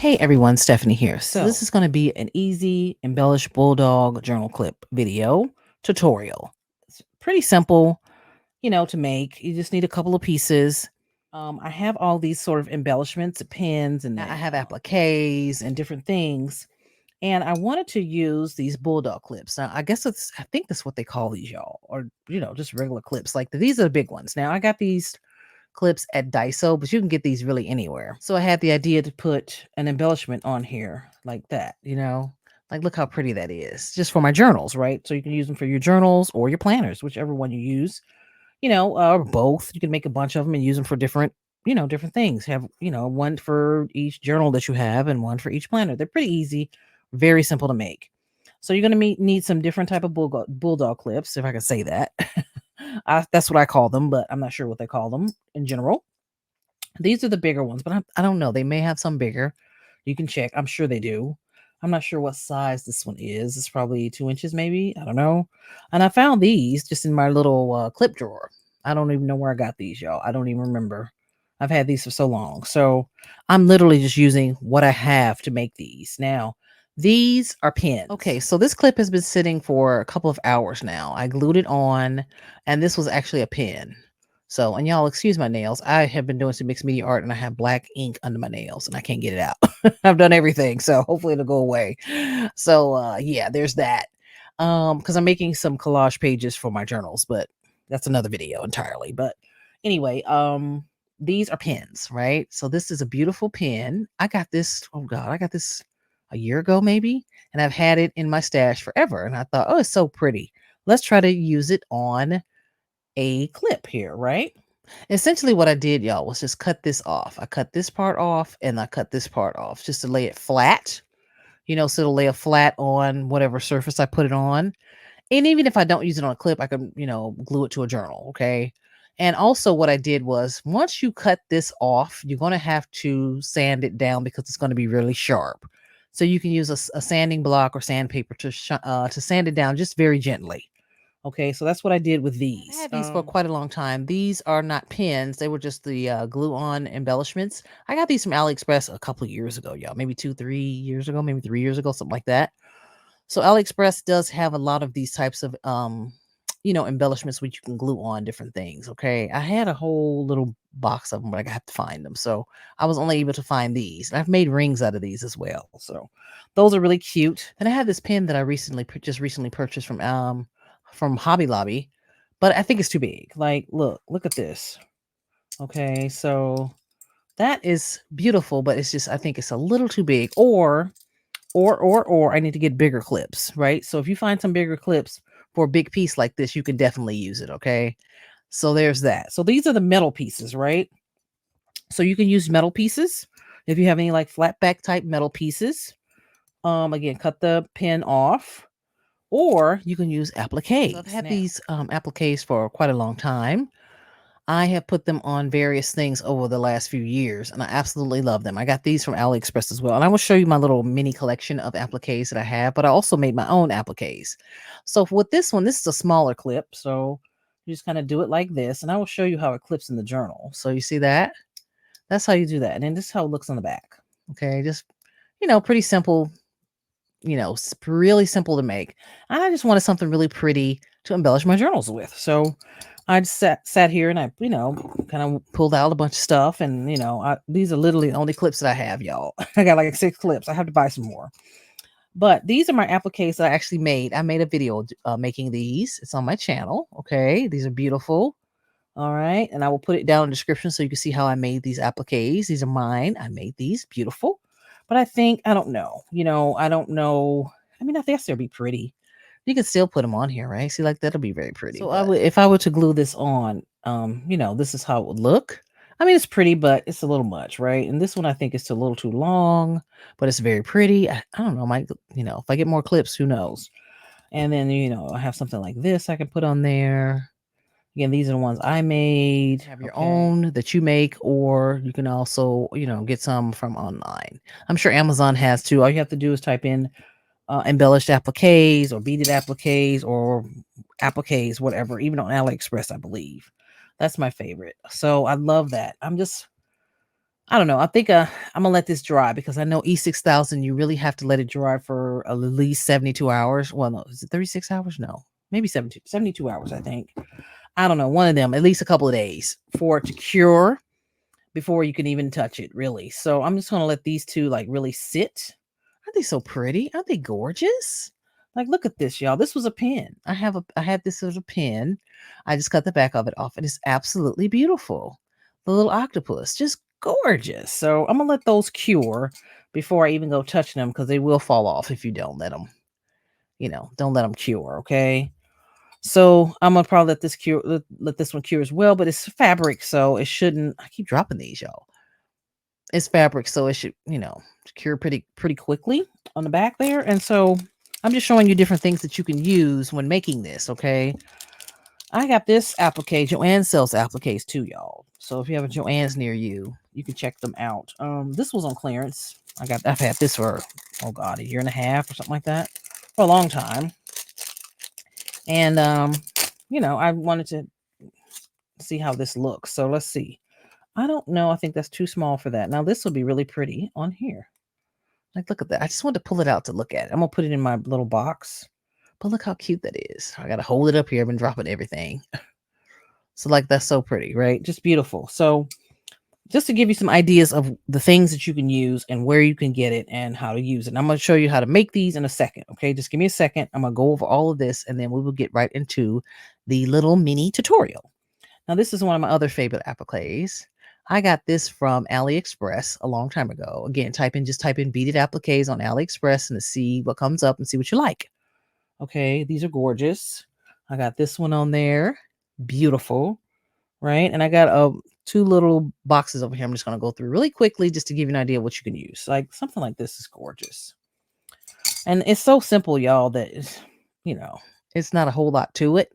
Hey everyone, Stephanie here. So this is going to be an easy embellished bulldog journal clip video tutorial. It's pretty simple, to make. You just need a couple of pieces. I have all these sort of embellishments, pins, and I have appliques and different things. And I wanted to use these bulldog clips. Now, I think that's what they call these, y'all, or just regular clips. Like these are the big ones. Now I got these clips at Daiso, but you can get these really anywhere. So I had the idea to put an embellishment on here like that, like look how pretty that is, just for my journals, right? So you can use them for your journals or your planners, whichever one you use, or both. You can make a bunch of them and use them for different, different things. Have, one for each journal that you have and one for each planner. They're pretty easy, very simple to make. So you're going to need some different type of bulldog clips, if I can say that. That's what I call them, but I'm not sure what they call them in general. These are the bigger ones, but I don't know. They may have some bigger. You can check. I'm sure they do. I'm not sure what size this one is. It's probably 2 inches, maybe. I don't know. And I found these just in my little clip drawer. I don't even know where I got these, y'all. I don't even remember. I've had these for so long. So I'm literally just using what I have to make these. Now, these are pins. Okay, so this clip has been sitting for a couple of hours now. I glued it on, and this was actually a pin. So, and y'all excuse my nails. I have been doing some mixed media art and I have black ink under my nails and I can't get it out. I've done everything, so hopefully it'll go away. So, yeah, there's that. Because I'm making some collage pages for my journals, but that's another video entirely. But anyway, these are pins, right? So this is a beautiful pin. I got this, oh God, I got this a year ago maybe, and I've had it in my stash forever. And I thought, oh, it's so pretty. Let's try to use it on a clip here, right? Essentially what I did, y'all, was just cut this off. I cut this part off and I cut this part off just to lay it flat, so it'll lay a flat on whatever surface I put it on. And even if I don't use it on a clip, I can, glue it to a journal, okay? And also what I did was once you cut this off, you're going to have to sand it down because it's going to be really sharp. So you can use a sanding block or sandpaper to sand it down just very gently. Okay, so that's what I did with these. I had these for quite a long time. These are not pins. They were just the glue-on embellishments. I got these from AliExpress a couple of years ago, y'all. Maybe 2-3 years ago, maybe 3 years ago, something like that. So AliExpress does have a lot of these types of, embellishments which you can glue on different things, okay? I had a whole little box of them, but I have to find them. So I was only able to find these. And I've made rings out of these as well. So those are really cute. And I had this pen that I just recently purchased from Hobby Lobby, but I think it's too big. Like, look at this. Okay, so that is beautiful, but it's just I think it's a little too big. Or I need to get bigger clips, right? So if you find some bigger clips for a big piece like this, you can definitely use it. Okay, so there's that. So these are the metal pieces, right? So you can use metal pieces if you have any like flat back type metal pieces. Again, cut the pin off. Or you can use appliques. So I've had these appliques for quite a long time. I have put them on various things over the last few years, and I absolutely love them. I got these from AliExpress as well. And I will show you my little mini collection of appliques that I have, but I also made my own appliques. So with this one, this is a smaller clip. So you just kind of do it like this, and I will show you how it clips in the journal. So you see that? That's how you do that. And then this is how it looks on the back. Okay, just, pretty simple, really simple to make. And I just wanted something really pretty to embellish my journals with. So I just sat here and I, kind of pulled out a bunch of stuff. And, these are literally the only clips that I have, y'all. I got like 6 clips. I have to buy some more. But these are my appliques that I actually made. I made a video making these. It's on my channel. Okay. These are beautiful. All right. And I will put it down in the description so you can see how I made these appliques. These are mine. I made these beautiful. But I don't know. I don't know. I mean, I guess they'll be pretty. You can still put them on here, right? See, like that'll be very pretty. So if I were to glue this on, this is how it would look. I mean, it's pretty, but it's a little much, right? And this one I think is a little too long, but it's very pretty. I don't know, if I get more clips, who knows? And then, I have something like this I can put on there. Again, these are the ones I made. Have your own that you make, or you can also, get some from online. I'm sure Amazon has too. All you have to do is type in embellished appliques or beaded appliques or appliques, whatever, even on AliExpress, I believe. That's my favorite. So I love that. I'm just, I don't know. I think I'm gonna let this dry because I know E6000. You really have to let it dry for at least 72 hours. Well, no, is it 36 hours? No, maybe 72 hours. I think. I don't know. One of them, at least a couple of days for it to cure before you can even touch it. Really. So I'm just gonna let these two like really sit. Aren't they so pretty? Aren't they gorgeous? Like, look at this, y'all. This was a pen. I had this as a pen. I just cut the back of it off. It is absolutely beautiful. The little octopus, just gorgeous. So I'm gonna let those cure before I even go touching them because they will fall off if you don't let them. Don't let them cure. Okay. So I'm gonna probably let this cure. Let this one cure as well, but it's fabric, so it shouldn't. I keep dropping these, y'all. It's fabric, so it should, cure pretty quickly on the back there. And so I'm just showing you different things that you can use when making this. Okay, I got this applique. Joanne sells appliques too, y'all. So if you have a Joanne's near you, you can check them out. This was on clearance. I've had this for, oh god, a year and a half or something like that, for a long time. And I wanted to see how this looks. So let's see. I don't know. I think that's too small for that. Now this will be really pretty on here. Like, look at that. I just wanted to pull it out to look at it. I'm gonna put it in my little box. But look how cute that is. I gotta hold it up here. I've been dropping everything. So like, that's so pretty, right? Just beautiful. So just to give you some ideas of the things that you can use and where you can get it and how to use it. And I'm going to show you how to make these in a second. Okay, just give me a second. I'm going to go over all of this and then we will get right into the little mini tutorial. Now, this is one of my other favorite appliques. I got this from AliExpress a long time ago. Again, just type in beaded appliques on AliExpress and to see what comes up and see what you like. Okay, these are gorgeous. I got this one on there. Beautiful, right? And I got two little boxes over here. I'm just going to go through really quickly just to give you an idea of what you can use. Like something like this is gorgeous. And it's so simple, y'all, that it's not a whole lot to it.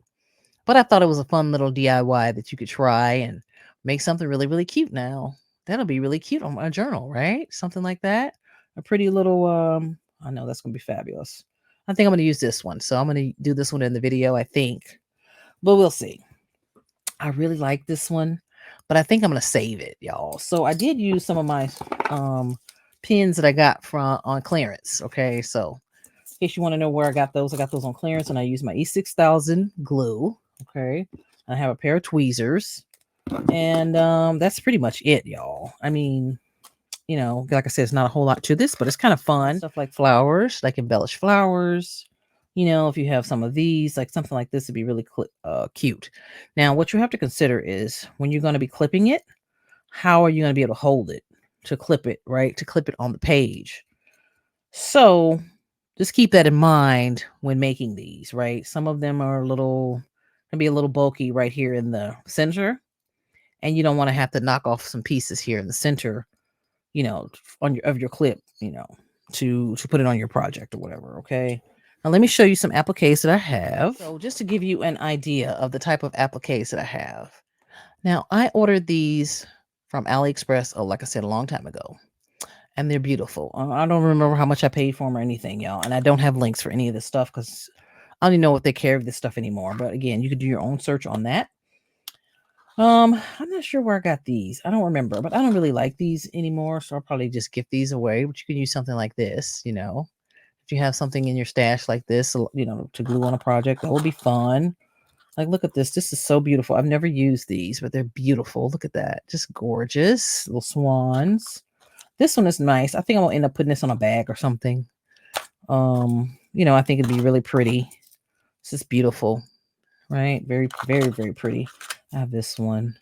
But I thought it was a fun little DIY that you could try and make something really, really cute now. That'll be really cute on my journal, right? Something like that. A pretty little, I know that's going to be fabulous. I think I'm going to use this one. So I'm going to do this one in the video, I think. But we'll see. I really like this one, but I think I'm going to save it, y'all. So I did use some of my pins that I got from on clearance. Okay, so in case you want to know where I got those on clearance, and I used my E6000 glue. Okay, I have a pair of tweezers, and that's pretty much it, y'all. I mean, like I said, it's not a whole lot to this, but it's kind of fun. Stuff like flowers, like embellished flowers. If you have some of these, like something like this would be really cute. Now, what you have to consider is when you're going to be clipping it, how are you going to be able to hold it to clip it, right? To clip it on the page. So just keep that in mind when making these, right? Some of them are can be a little bulky right here in the center. And you don't want to have to knock off some pieces here in the center, on your clip, to put it on your project or whatever. Okay. Now let me show you some appliques that I have. So just to give you an idea of the type of appliques that I have. Now I ordered these from AliExpress, like I said, a long time ago. And they're beautiful. I don't remember how much I paid for them or anything, y'all. And I don't have links for any of this stuff because I don't even know if they carry this stuff anymore. But again, you could do your own search on that. I'm not sure where I got these. I don't remember, but I don't really like these anymore. So I'll probably just give these away. But you can use something like this, If you have something in your stash like this, to glue on a project, that would be fun. Like, look at this. This is so beautiful. I've never used these, but they're beautiful. Look at that. Just gorgeous. Little swans. This one is nice. I think I'm gonna end up putting this on a bag or something. I think it'd be really pretty. This is beautiful, right? Very, very, very pretty. I have this one.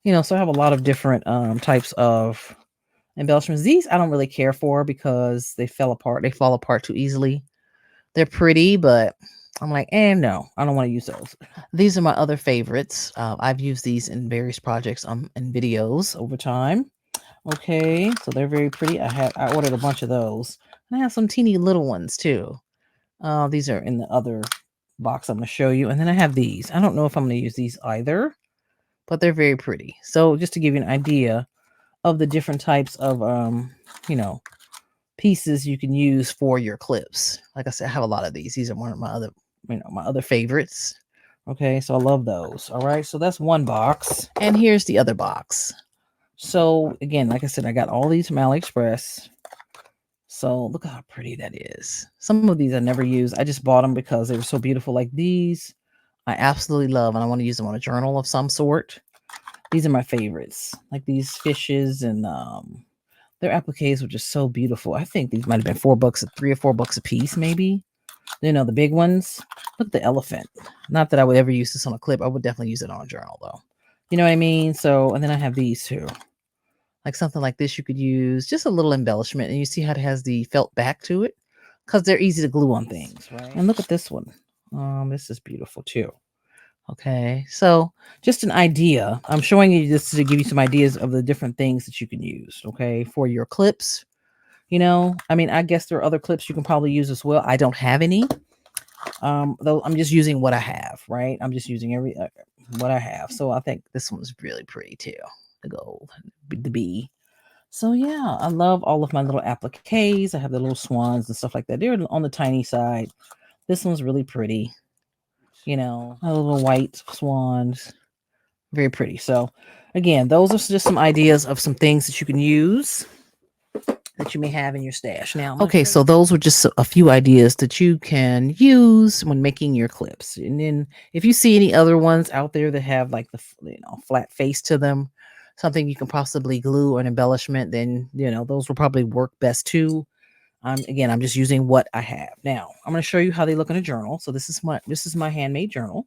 So I have a lot of different types of embellishments. These I don't really care for because they fell apart. They fall apart too easily. They're pretty, but I'm like, no, I don't want to use those. These are my other favorites. I've used these in various projects and videos over time. Okay, so they're very pretty. I ordered a bunch of those. And I have some teeny little ones too. These are in the other box I'm going to show you. And then I have these. I don't know if I'm going to use these either, but they're very pretty. So just to give you an idea of the different types of, pieces you can use for your clips. Like I said, I have a lot of these. These are one of my other favorites. Okay, so I love those. All right, so that's one box. And here's the other box. So again, like I said, I got all these from AliExpress. So look how pretty that is. Some of these I never use. I just bought them because they were so beautiful. Like these, I absolutely love, and I want to use them on a journal of some sort. These are my favorites. Like these fishes and their appliques were just so beautiful. I think these might have been $4, $3 or $4 a piece, maybe. You know, the big ones. Look at the elephant. Not that I would ever use this on a clip. I would definitely use it on a journal though. You know what I mean? So, and then I have these too. Like something like this, you could use just a little embellishment, and you see how it has the felt back to it because they're easy to glue on things, right? And look at this one. This is beautiful too. Okay, so just an idea. I'm showing you this to give you some ideas of the different things that you can use. Okay, for your clips. You know, I mean, I guess there are other clips you can probably use as well. I don't have any. Though I'm just using what I have, right? I'm just using what I have. So I think this one's really pretty too. The gold, the bee. So yeah, I love all of my little appliques. I have the little swans and stuff like that. They're on the tiny side. This one's really pretty. You know, my little white swans. Very pretty. So again, those are just some ideas of some things that you can use that you may have in your stash. Now, okay, so those were just a few ideas that you can use when making your clips. And then if you see any other ones out there that have like the flat face to them, something you can possibly glue or an embellishment, then those will probably work best too. Again, I'm just using what I have. Now, I'm going to show you how they look in a journal. So this is my handmade journal.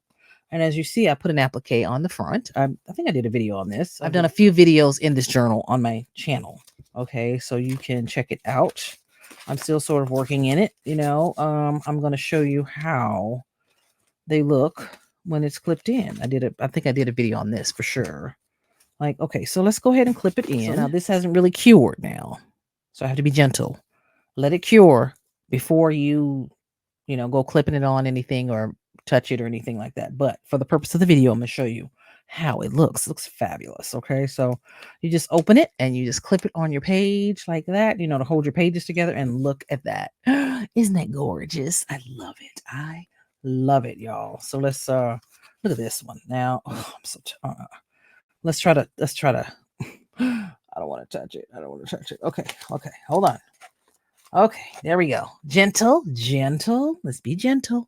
And as you see, I put an applique on the front. I think I did a video on this. I've done a few videos in this journal on my channel. Okay, so you can check it out. I'm still sort of working in it, I'm going to show you how they look when it's clipped in. I think I did a video on this for sure. Like, okay, so let's go ahead and clip it in. So now this hasn't really cured now. So I have to be gentle. Let it cure before you go clipping it on anything or touch it or anything like that. But for the purpose of the video, I'm going to show you how it looks. It looks fabulous. Okay, so you just open it and you just clip it on your page like that, to hold your pages together, and look at that. Isn't that gorgeous? I love it. I love it, y'all. So let's look at this one now. Oh, I'm so let's try to I don't want to touch it. I don't want to touch it. Okay, hold on. Okay, there we go. Gentle. Let's be gentle.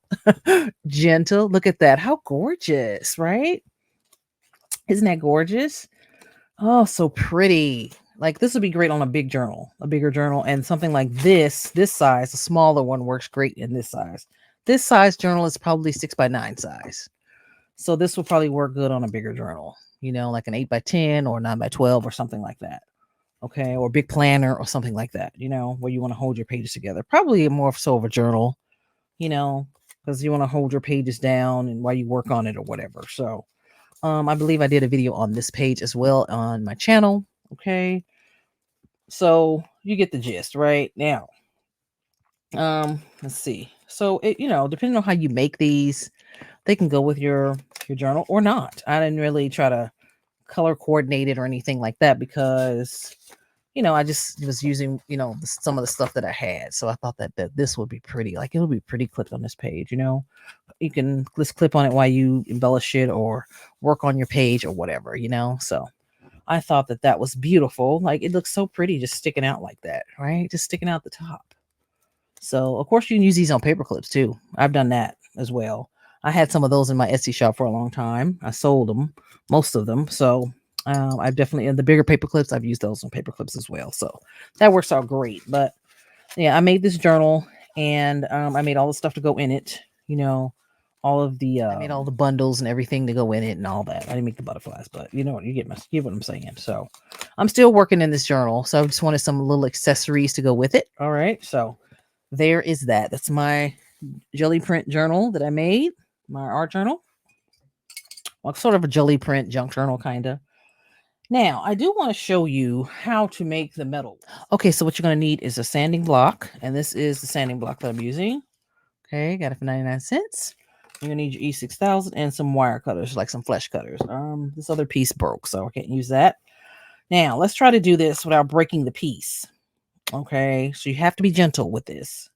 Gentle. Look at that. How gorgeous, right? Isn't that gorgeous? Oh, so pretty. Like this would be great on a bigger journal, and something like this size, a smaller one works great in this size. This size journal is probably 6x9 size. So this will probably work good on a bigger journal, like an 8x10 or 9x12 or something like that. Okay, or big planner or something like that, where you want to hold your pages together. Probably more so of a journal, because you want to hold your pages down and while you work on it or whatever. So I believe I did a video on this page as well on my channel. Okay, so you get the gist right now. Let's see. So it, depending on how you make these, they can go with your journal or not. I didn't really try to color coordinate it or anything like that because I just was using, some of the stuff that I had. So I thought that this would be pretty. Like it would be pretty clipped on this page, You can just clip on it while you embellish it or work on your page or whatever, So I thought that was beautiful. Like it looks so pretty just sticking out like that, right? Just sticking out the top. So of course you can use these on paper clips too. I've done that as well. I had some of those in my Etsy shop for a long time. I sold them, most of them. So I've definitely, in the bigger paper clips, I've used those on paper clips as well. So that works out great. But yeah, I made this journal, and I made all the stuff to go in it. All of the I made all the bundles and everything to go in it and all that. I didn't make the butterflies, but you get what I'm saying. So I'm still working in this journal. So I just wanted some little accessories to go with it. All right. So there is that. That's my jelly print journal that I made, my art journal. Well, sort of a jelly print junk journal, kind of. Now, I do want to show you how to make the metal. Okay, so what you're going to need is a sanding block, and this is the sanding block that I'm using. Okay, got it for 99 cents. You're going to need your E6000 and some wire cutters, like some flesh cutters. This other piece broke, so I can't use that. Now, let's try to do this without breaking the piece. Okay, so you have to be gentle with this.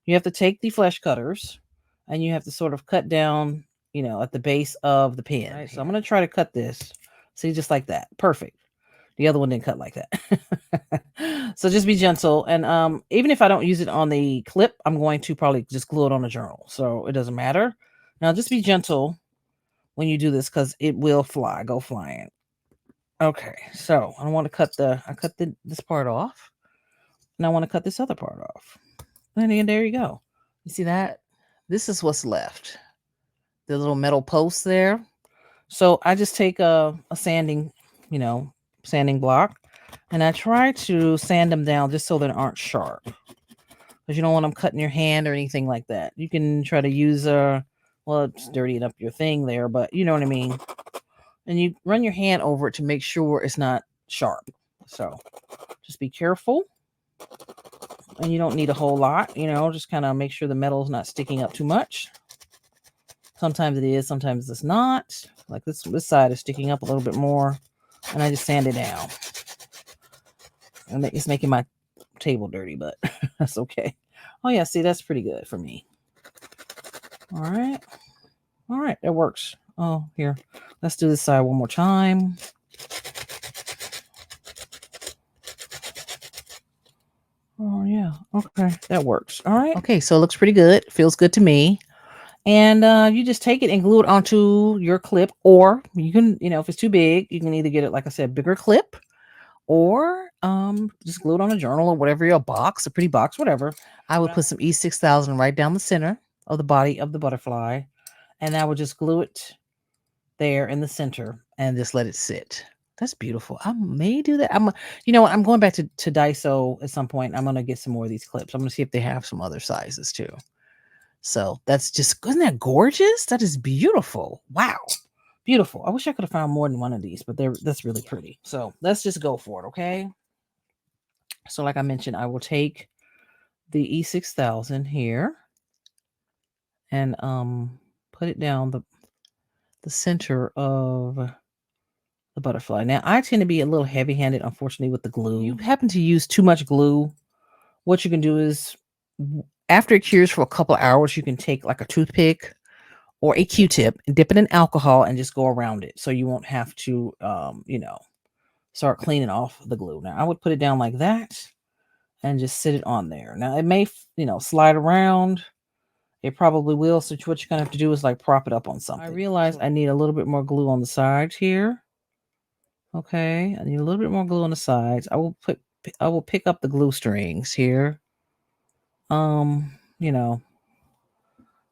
You have to take the flesh cutters, and you have to sort of cut down, at the base of the pen. Right, so I'm going to try to cut this. See, just like that. Perfect. The other one didn't cut like that. So just be gentle. And even if I don't use it on the clip, I'm going to probably just glue it on the journal. So it doesn't matter. Now just be gentle when you do this because it will go flying. Okay, so I want to cut this part off. And I want to cut this other part off. And then there you go. You see that? This is what's left. The little metal posts there. So I just take a sanding, sanding block, and I try to sand them down just so they aren't sharp. Because you don't want them cutting your hand or anything like that. You can try to use well, it's dirtying up your thing there, but you know what I mean. And you run your hand over it to make sure it's not sharp. So just be careful. And you don't need a whole lot, just kind of make sure the metal is not sticking up too much. Sometimes it is, sometimes it's not. Like this side is sticking up a little bit more, and I just sand it down. And it's making my table dirty, but that's okay. Oh yeah, see, that's pretty good for me. All right, that works. Oh, here, let's do this side one more time. Oh yeah, okay, that works. All right, okay, so it looks pretty good. Feels good to me. And you just take it and glue it onto your clip, or you can, if it's too big, you can either get it, like I said, bigger clip, or just glue it on a journal or whatever, your box, a pretty box, whatever. I would put some E6000 right down the center of the body of the butterfly, and I would just glue it there in the center and just let it sit. That's beautiful. I may do that. I'm going back to Daiso at some point. I'm gonna get some more of these clips. I'm gonna see if they have some other sizes too. So that's just, isn't that gorgeous? That is beautiful. Wow. Beautiful. I wish I could have found more than one of these, but that's really pretty. So let's just go for it, okay? So like I mentioned, I will take the E6000 here and put it down the center of the butterfly. Now, I tend to be a little heavy-handed, unfortunately, with the glue. If you happen to use too much glue, what you can do is, after it cures for a couple of hours, you can take like a toothpick or a Q-tip and dip it in alcohol and just go around it, so you won't have to, start cleaning off the glue. Now, I would put it down like that and just sit it on there. Now, it may, slide around. It probably will. So what you're going to have to do is like prop it up on something. I realize I need a little bit more glue on the sides here. Okay, I need a little bit more glue on the sides. I will pick up the glue strings here. And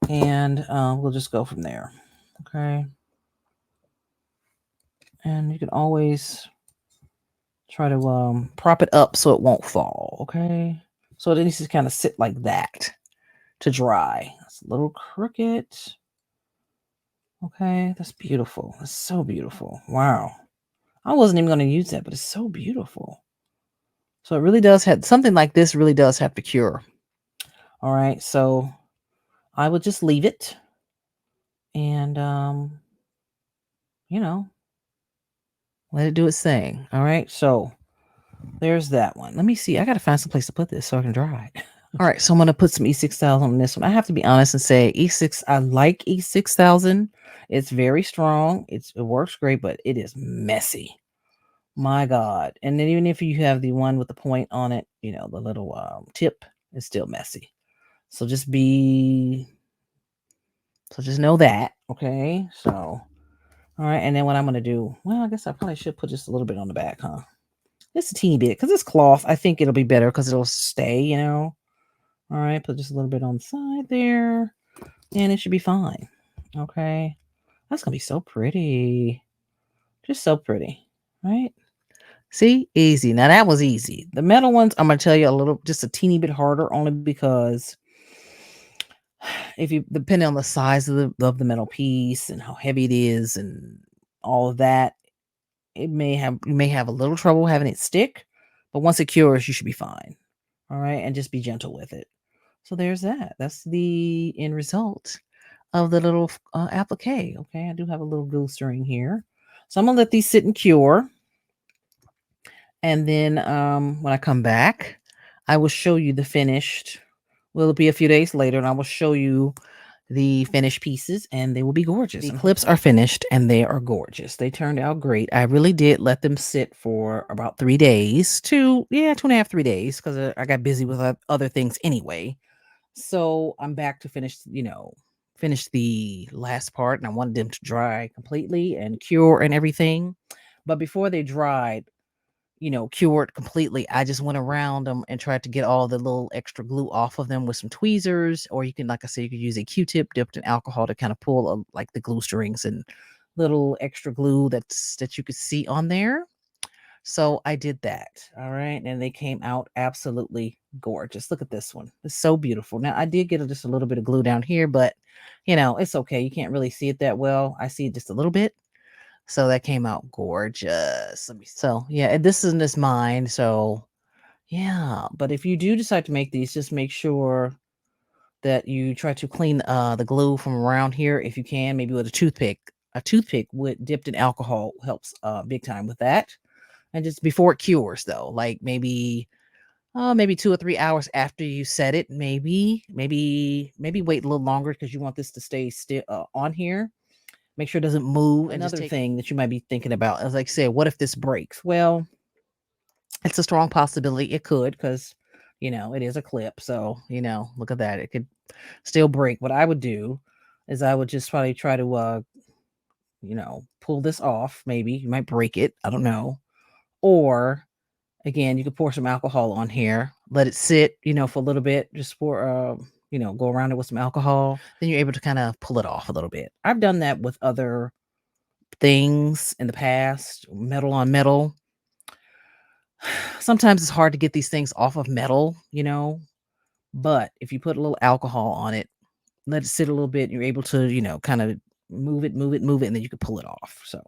we'll just go from there. Okay. And you can always try to prop it up so it won't fall. Okay. So it needs to kind of sit like that to dry. It's a little crooked. Okay, that's beautiful. It's so beautiful. Wow. I wasn't even going to use that, but it's so beautiful. So it really does have, something like this really does have to cure. All right, so I would just leave it and, let it do its thing. All right, so there's that one. Let me see. I got to find some place to put this so I can dry it. All right, so I'm going to put some E6000 on this one. I have to be honest and say I like E6000. It's very strong. It works great, but it is messy. My God. And then even if you have the one with the point on it, the little tip, it's still messy. So just know that. Okay. So, all right. And then what I'm going to do, well, I guess I probably should put just a little bit on the back, huh? Just a teeny bit, because it's cloth. I think it'll be better because it'll stay, All right. Put just a little bit on the side there, and it should be fine. Okay. That's going to be so pretty. Just so pretty. Right? See, easy. Now that was easy. The metal ones, I'm going to tell you just a teeny bit harder, only because depending on the size of the metal piece and how heavy it is and all of that, you may have a little trouble having it stick, but once it cures, you should be fine. All right. And just be gentle with it. So there's that. That's the end result of the little applique. Okay. I do have a little glue string here. So I'm going to let these sit and cure. And then when I come back, I will show you the finished. Will it be a few days later? And I will show you the finished pieces, and they will be gorgeous. The clips are finished and they are gorgeous. They turned out great. I really did let them sit for about 3 days, 2.5, 3 days, because I got busy with other things anyway. So I'm back to finish the last part, and I wanted them to dry completely and cure and everything. But before they dried, cured completely, I just went around them and tried to get all the little extra glue off of them with some tweezers, or you can, like I said, you could use a Q-tip dipped in alcohol to kind of pull like the glue strings and little extra glue that you could see on there. So I did that. All right. And they came out absolutely gorgeous. Look at this one. It's so beautiful. Now I did get just a little bit of glue down here, but it's okay. You can't really see it that well. I see it just a little bit. So that came out gorgeous. So yeah, this is mine. So yeah, but if you do decide to make these, just make sure that you try to clean the glue from around here if you can, maybe with a toothpick. A toothpick dipped in alcohol helps big time with that. And just before it cures, though, like maybe 2 or 3 hours after you set it, maybe wait a little longer because you want this to stay still on here. Make sure it doesn't move. Another thing that you might be thinking about is, like, say, what if this breaks? Well, it's a strong possibility it could, because it is a clip. So look at that, it could still break. What I would do is I would just probably try to pull this off. Maybe you might break it, I don't know. Or again, you could pour some alcohol on here, let it sit, for a little bit, just for go around it with some alcohol. Then you're able to kind of pull it off a little bit. I've done that with other things in the past, metal on metal. Sometimes it's hard to get these things off of metal, but if you put a little alcohol on it, let it sit a little bit, you're able to, kind of move it, and then you can pull it off. So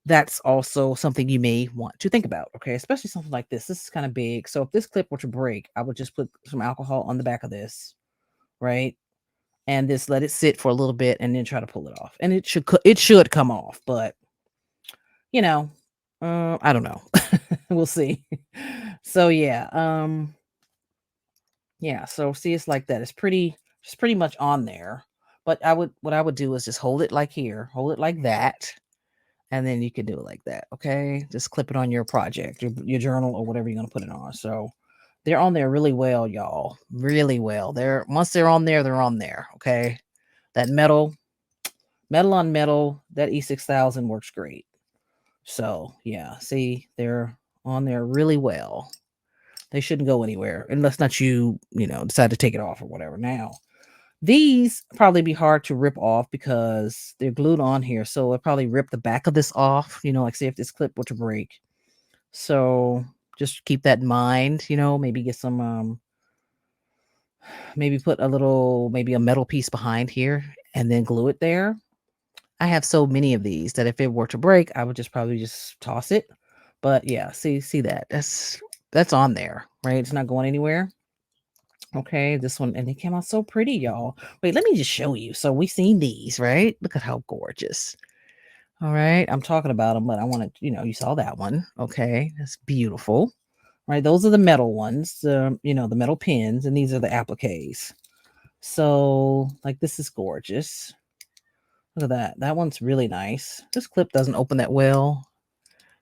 that's also something you may want to think about, okay? Especially something like this. This is kind of big. So if this clip were to break, I would just put some alcohol on the back of this, right? And just let it sit for a little bit and then try to pull it off. And it should come off, but I don't know. We'll see. So yeah, so see, it's like that. It's pretty much on there. But what I would do is just hold it like here, hold it like that, and then you can do it like that. Okay, just clip it on your project, your journal, or whatever you're gonna put it on. So they're on there really well, y'all. Really well. Once they're on there, they're on there. Okay, that metal on metal, that E6000 works great. So yeah, see, they're on there really well. They shouldn't go anywhere unless not you decide to take it off or whatever. Now, these probably be hard to rip off because they're glued on here. So it'll probably rip the back of this off, like say if this clip were to break. So just keep that in mind, maybe get some, maybe put maybe a metal piece behind here and then glue it there. I have so many of these that if it were to break, I would just probably just toss it. But yeah, see that. That's on there, right? It's not going anywhere. Okay, this one, and they came out so pretty, y'all. Wait, let me just show you. So we seen these, right? Look at how gorgeous. All right, I'm talking about them, but I want to, you saw that one. Okay, that's beautiful. Right, those are the metal ones, the metal pins, and these are the appliques. So, like, this is gorgeous. Look at that. That one's really nice. This clip doesn't open that well.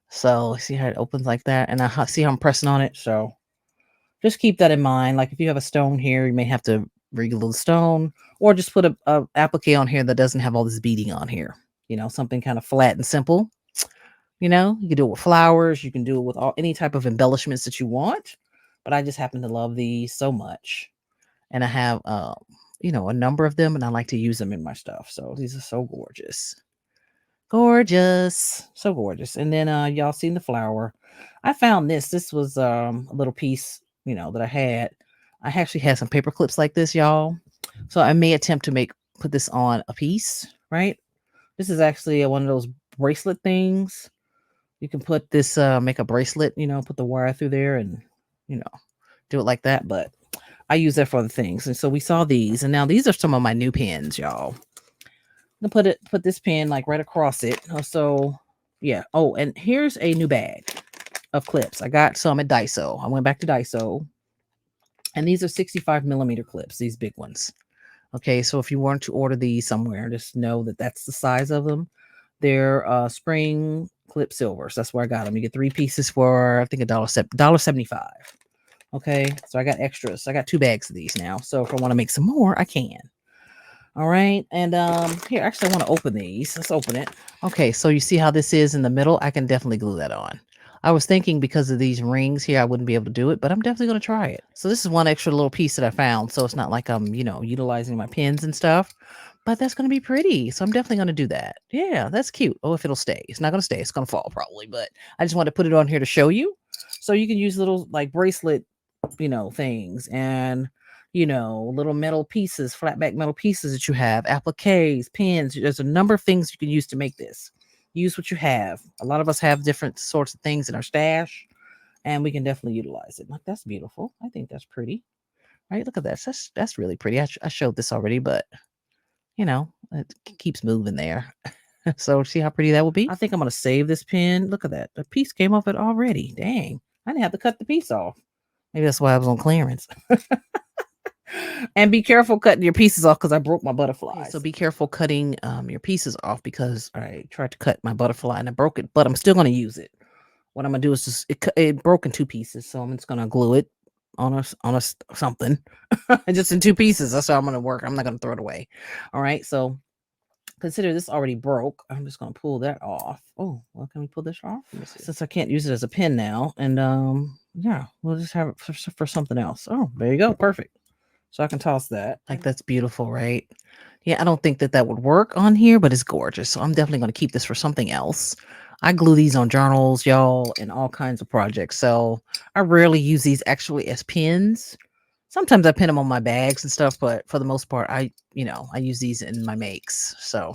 So, see how it opens like that? And I see how I'm pressing on it. So, just keep that in mind. Like if you have a stone here, you may have to re-glue the stone, or just put a applique on here that doesn't have all this beading on here. Something kind of flat and simple. You can do it with flowers. You can do it with any type of embellishments that you want. But I just happen to love these so much. And I have, a number of them, and I like to use them in my stuff. So these are so gorgeous. Gorgeous. So gorgeous. And then y'all seen the flower. I found this. This was a little piece, that I had. I actually had some paper clips like this, y'all. So I may attempt to put this on a piece, right? This is actually one of those bracelet things. You can put this, make a bracelet, put the wire through there and, do it like that. But I use that for other things. And so we saw these, and now these are some of my new pins, y'all. I'm gonna put this pin like right across it. So yeah. Oh, and here's a new bag of clips. I got some at Daiso. I went back to Daiso, and these are 65 millimeter clips, these big ones. Okay, so if you want to order these somewhere, just know that that's the size of them. They're spring clip silvers. That's where I got them. You get 3 pieces for I think $1.75. Okay, so I got extras. I got 2 bags of these now. So if I want to make some more, I can. All right, and here, actually, I want to open these. Let's open it. Okay, so you see how this is in the middle? I can definitely glue that on. I was thinking because of these rings here, I wouldn't be able to do it, but I'm definitely going to try it. So this is one extra little piece that I found, so it's not like I'm, utilizing my pins and stuff, but that's going to be pretty. So I'm definitely going to do that. Yeah, that's cute. Oh, if it'll stay. It's not going to stay. It's going to fall probably, but I just wanted to put it on here to show you. So you can use little like bracelet, things and little metal pieces, flat back metal pieces that you have, appliques, pins. There's a number of things you can use to make this. Use what you have. A lot of us have different sorts of things in our stash, and we can definitely utilize it. Like, that's beautiful. I think that's pretty. Right? Look at that. That's really pretty. I showed this already, but it keeps moving there. So see how pretty that would be? I think I'm gonna save this pin. Look at that. The piece came off it already. Dang. I didn't have to cut the piece off. Maybe that's why I was on clearance. And be careful cutting your pieces off because I broke my butterfly. Okay, so be careful cutting your pieces off because I tried to cut my butterfly and I broke it, but I'm still going to use it. What I'm going to do is just it broke in 2 pieces, so I'm just going to glue it on a something, just in 2 pieces. That's how I'm going to work. I'm not going to throw it away. All right, so consider this already broke. I'm just going to pull that off. Oh, well, can we pull this off? Since I can't use it as a pin now, and yeah, we'll just have it for something else. Oh, there you go, perfect. So I can toss that. Like, that's beautiful, right? Yeah, I don't think that would work on here, but it's gorgeous. So I'm definitely going to keep this for something else. I glue these on journals, y'all, and all kinds of projects. So I rarely use these actually as pins. Sometimes I pin them on my bags and stuff, but for the most part, I use these in my makes. So,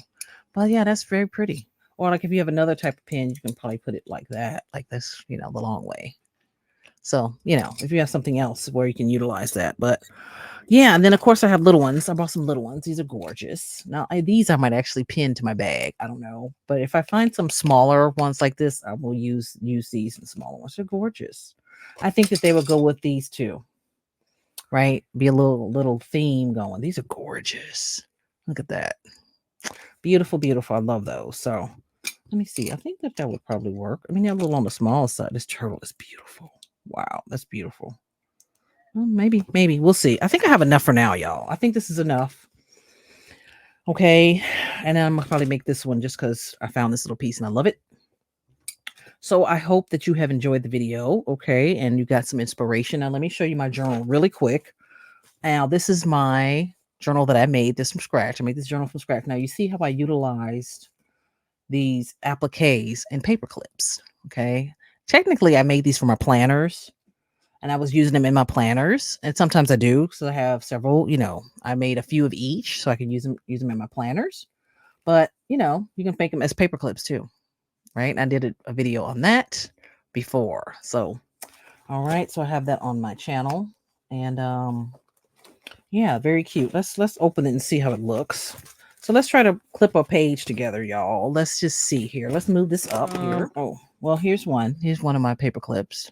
but yeah, that's very pretty. Or like if you have another type of pin, you can probably put it like that, like this, the long way. So, if you have something else where you can utilize that, but yeah, and then of course I have little ones. I bought some little ones. These are gorgeous. Now these I might actually pin to my bag. I don't know, but if I find some smaller ones like this, I will use these and smaller ones. They're gorgeous. I think that they would go with these too, right? Be a little theme going. These are gorgeous. Look at that, beautiful, beautiful. I love those. So let me see. I think that would probably work. I mean, they're a little on the small side. This turtle is beautiful. Wow, that's beautiful. Well, maybe we'll see. I think I have enough for now, y'all. I think this is enough. Okay, and then I'm gonna probably make this one just because I found this little piece and I love it. So I hope that you have enjoyed the video, okay, and you got some inspiration. Now let me show you my journal really quick. Now this is my journal that I made this from scratch. I made this journal from scratch. Now you see how I utilized these appliques and paper clips. Okay, technically I made these for my planners. And I was using them in my planners, and sometimes I do. So I have several, I made a few of each so I can use them in my planners. But, you can make them as paper clips too, right? I did a video on that before. So, all right. So I have that on my channel. And yeah, very cute. Let's open it and see how it looks. So let's try to clip a page together, y'all. Let's just see here. Let's move this up here. Oh, well, here's one. Here's one of my paper clips.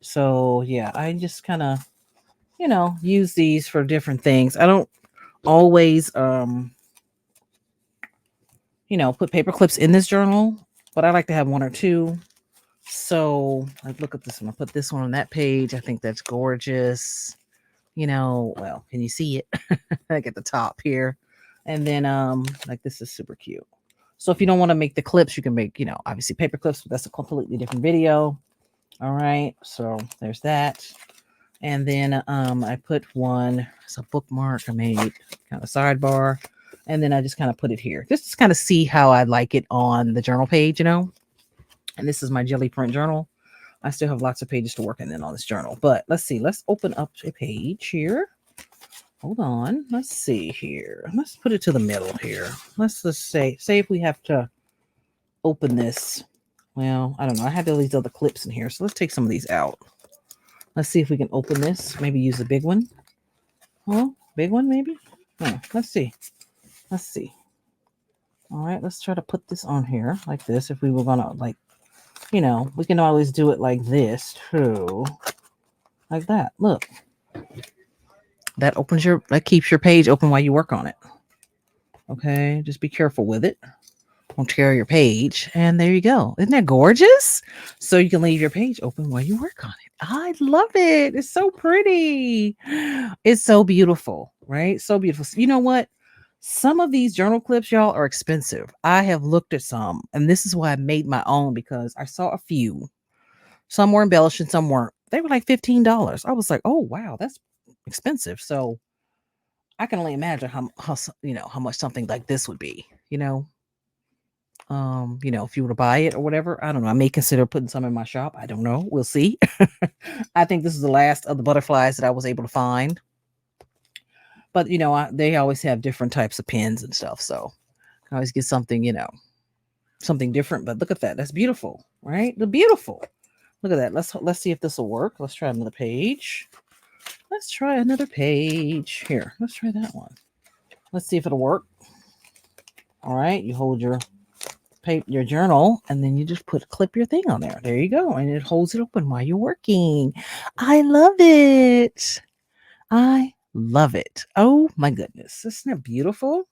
So yeah, I just kind of, use these for different things. I don't always, put paper clips in this journal, but I like to have 1 or 2. So like, look at this one. I put this one on that page. I think that's gorgeous. Well, can you see it? Like at the top here. And then, like this is super cute. So if you don't want to make the clips, you can make, obviously paper clips, but that's a completely different video. All right, so there's that. And then I put one as a bookmark. I made kind of sidebar. And then I just kind of put it here. Just to kind of see how I like it on the journal page, And this is my jelly print journal. I still have lots of pages to work in then on this journal. But let's see. Let's open up a page here. Hold on. Let's see here. Let's put it to the middle here. Let's just say if we have to open this. Well, I don't know. I had all these other clips in here. So let's take some of these out. Let's see if we can open this. Maybe use a big one. Oh, big one maybe? Let's see. Let's see. All right, let's try to put this on here like this. If we were going to we can always do it like this too. Like that. Look. that keeps your page open while you work on it. Okay, just be careful with it. Don't tear your page. And there you go. Isn't that gorgeous? So you can leave your page open while you work on it. I love it. It's so pretty. It's so beautiful, right? So beautiful. You know what? Some of these journal clips, y'all, are expensive. I have looked at some, and this is why I made my own because I saw a few. Some were embellished and some weren't. They were like $15. I was like, oh wow, that's expensive. So I can only imagine how much something like this would be, if you were to buy it or whatever. I don't know. I may consider putting some in my shop. I don't know. We'll see. I think this is the last of the butterflies that I was able to find. But they always have different types of pins and stuff. So I always get something, something different. But look at that. That's beautiful, right? The beautiful. Look at that. Let's see if this will work. Let's try another page. Let's try another page. Here, let's try that one. Let's see if it'll work. All right, you hold your journal and then you just clip your thing on there. There you go. And it holds it open while you're working. I love it. I love it. Oh my goodness. Isn't that beautiful?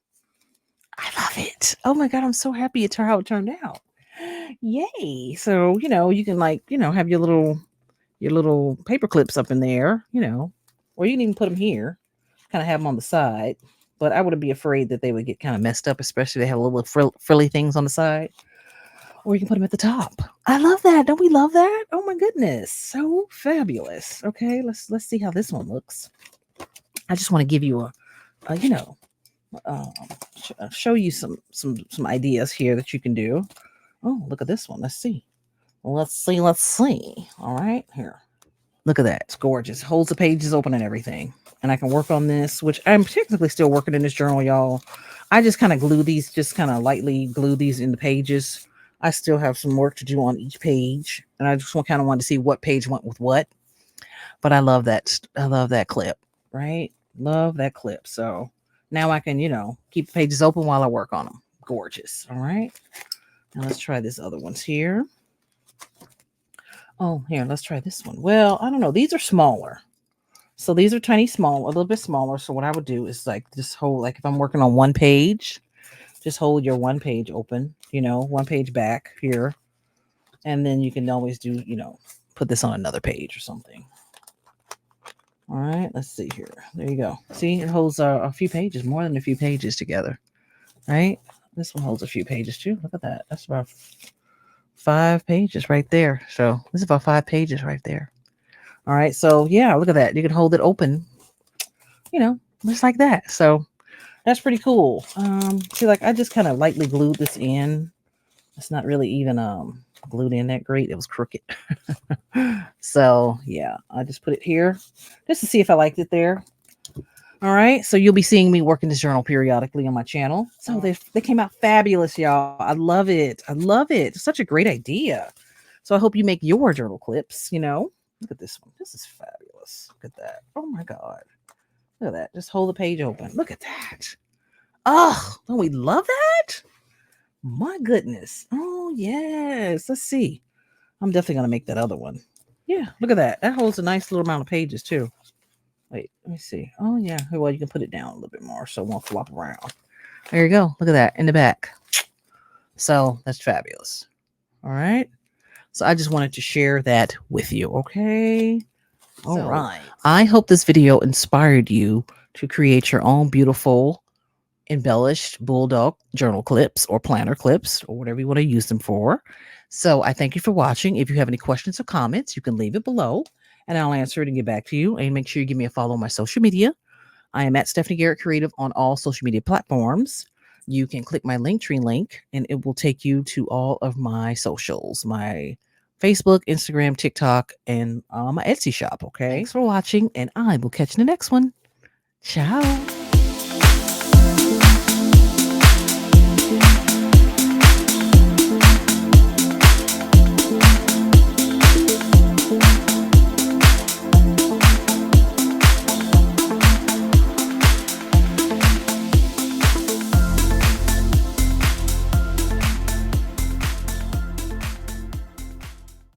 I love it. Oh my God. I'm so happy how it turned out. Yay. So, you can have your little paper clips up in there, or you can even put them here, kind of have them on the side. But I wouldn't be afraid that they would get kind of messed up, especially if they have little frilly things on the side. Or you can put them at the top. I love that. Don't we love that? Oh my goodness. So fabulous. Okay, let's see how this one looks. I just want to give you show you some ideas here that you can do. Oh, look at this one. Let's see. Let's see. All right, here. Look at that. It's gorgeous. Holds the pages open and everything. And I can work on this, which I'm technically still working in this journal, y'all. I just kind of lightly glue these in the pages. I still have some work to do on each page. And I just kind of wanted to see what page went with what. But I love that. I love that clip, right? Love that clip. So now I can, keep the pages open while I work on them. Gorgeous. All right. Now let's try this other ones here. Oh, here, let's try this one. Well, I don't know. These are smaller. So these are a little bit smaller. So what I would do is just hold, if I'm working on one page, just hold your one page open, one page back here. And then you can always do, put this on another page or something. All right, let's see here. There you go. See, it holds a few pages, more than a few pages together, right? This one holds a few pages too. Look at that. That's about 5 pages right there. So this is about 5 pages right there. All right. So yeah, look at that. You can hold it open, just like that. So that's pretty cool. See, I just kind of lightly glued this in. It's not really even glued in that great. It was crooked. So yeah, I just put it here just to see if I liked it there. All right. So you'll be seeing me work in this journal periodically on my channel. So they came out fabulous, y'all. I love it. I love it. It's such a great idea. So I hope you make your journal clips, Look at this one. This is fabulous. Look at that. Oh my God. Look at that. Just hold the page open. Look at that. Oh, don't we love that? My goodness. Oh, yes. Let's see. I'm definitely going to make that other one. Yeah, look at that. That holds a nice little amount of pages too. Wait, let me see. Oh, yeah. Well, you can put it down a little bit more so it won't flop around. There you go. Look at that in the back. So that's fabulous. All right. So I just wanted to share that with you. Okay. All right. I hope this video inspired you to create your own beautiful embellished bulldog journal clips or planner clips or whatever you want to use them for. So I thank you for watching. If you have any questions or comments, you can leave it below and I'll answer it and get back to you. And make sure you give me a follow on my social media. I am at Stephanie Garrett Creative on all social media platforms. You can click my Linktree link and it will take you to all of my socials, my Facebook, Instagram, TikTok, and my Etsy shop. Okay. Thanks for watching and I will catch you in the next one. Ciao.